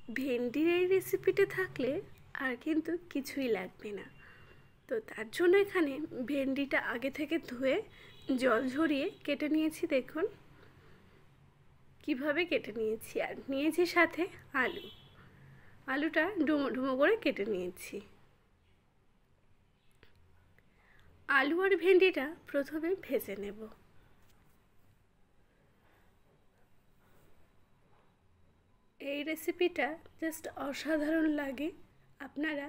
ভেন্ডির এই রেসিপিটা থাকলে আর কিন্তু কিছুই লাগবে না। তো তার জন্য এখানে ভেন্ডিটা আগে থেকে ধুয়ে জল ঝরিয়ে কেটে নিয়েছি। দেখুন কিভাবে কেটে নিয়েছি। আর নিয়েছি সাথে আলুটা ডুমো ডুমো করে কেটে নিয়েছি। আলু আর ভেন্ডিটা প্রথমে ভেজে নেব। এই রেসিপিটা জাস্ট অসাধারণ লাগে, আপনারা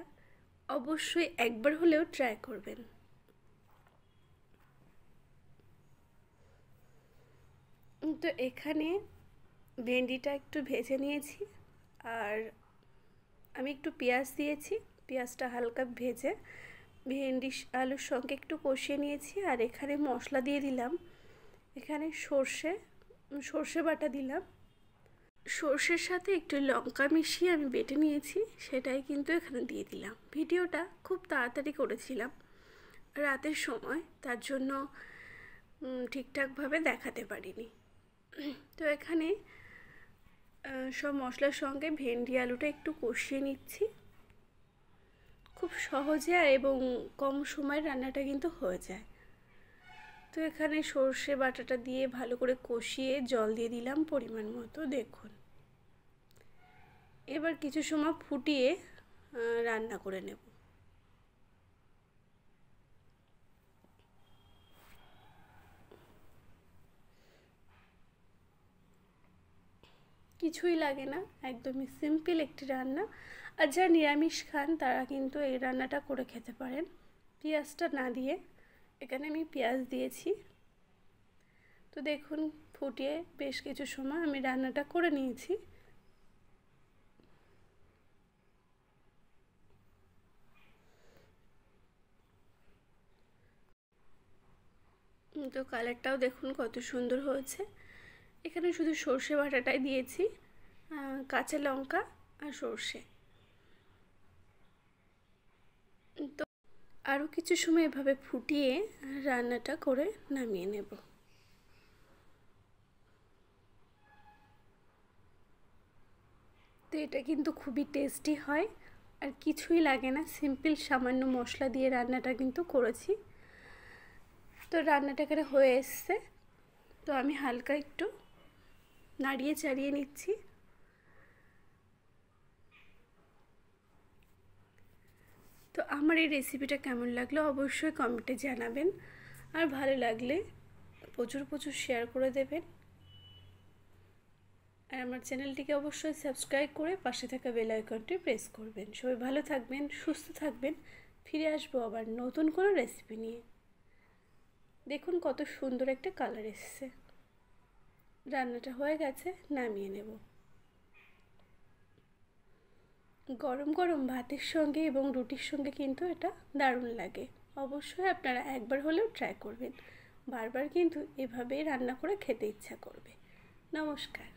অবশ্যই একবার হলেও ট্রাই করবেন। তো এখানে ভেন্ডিটা একটু ভেজে নিয়েছি আর আমি একটু পেঁয়াজ দিয়েছি। পেঁয়াজটা হালকা ভেজে ভেন্ডি আলুর সঙ্গে একটু কষিয়ে নিয়েছি। আর এখানে মশলা দিয়ে দিলাম, এখানে সর্ষে বাটা দিলাম, সর্ষের সাথে একটু লঙ্কা মিশিয়ে আমি বেটে নিয়েছি, সেটাই কিন্তু এখানে দিয়ে দিলাম। ভিডিওটা খুব তাড়াতাড়ি করেছিলাম রাতের সময়, তার জন্য ঠিকঠাকভাবে দেখাতে পারিনি। তো এখানে সব মশলার সঙ্গে ভেন্ডি আলুটা একটু কষিয়ে নিচ্ছি। খুব সহজে এবং কম সময়ে রান্নাটা কিন্তু হয়ে যায়। তো এখানে সর্ষে বাটাটা দিয়ে ভালো করে কষিয়ে জল দিয়ে দিলাম পরিমাণ মতো। দেখুন এবার কিছু সময় ফুটিয়ে রান্না করে নেব। কিছুই লাগে না, একদমই সিম্পল একটি রান্না। আর যারা নিরামিষ খান তারা কিন্তু এই রান্নাটা করে খেতে পারেন পেঁয়াজটা না দিয়ে। এখানে আমি পেঁয়াজ দিয়েছি। তো দেখুন ফুটিয়ে বেশ কিছু সময় আমি রান্নাটা করে নিয়েছি। তো কালারটাও দেখুন কত সুন্দর হয়েছে। এখানে শুধু সর্ষে বাটাটাই দিয়েছি, কাঁচা লঙ্কা আর সর্ষে। তো আরও কিছু সময় এভাবে ফুটিয়ে রান্নাটা করে নামিয়ে নেব। তো এটা কিন্তু খুবই টেস্টি হয় আর কিছুই লাগে না, সিম্পল সামান্য মশলা দিয়ে রান্নাটা কিন্তু করেছি। তো রান্নাটা এখানে হয়ে এসছে। তো আমি হালকা একটু নাড়িয়ে চাড়িয়ে নিচ্ছি। তো আমার এই রেসিপিটা কেমন লাগলো অবশ্যই কমেন্টে জানাবেন। আর ভালো লাগলে প্রচুর প্রচুর শেয়ার করে দেবেন। আর আমার চ্যানেলটিকে অবশ্যই সাবস্ক্রাইব করে পাশে থাকা বেল আইকনটি প্রেস করবেন। সবাই ভালো থাকবেন, সুস্থ থাকবেন। ফিরে আসবো আবার নতুন কোনো রেসিপি নিয়ে। দেখুন কত সুন্দর একটা কালার এসছে। রান্নাটা হয়ে গেছে, নামিয়ে নেব। গরম গরম ভাতের সঙ্গে এবং রুটির সঙ্গে কিন্তু এটা দারুণ লাগে। অবশ্যই আপনারা একবার হলেও ট্রাই করবেন। বারবার কিন্তু এভাবেই রান্না করে খেতে ইচ্ছা করবে। নমস্কার।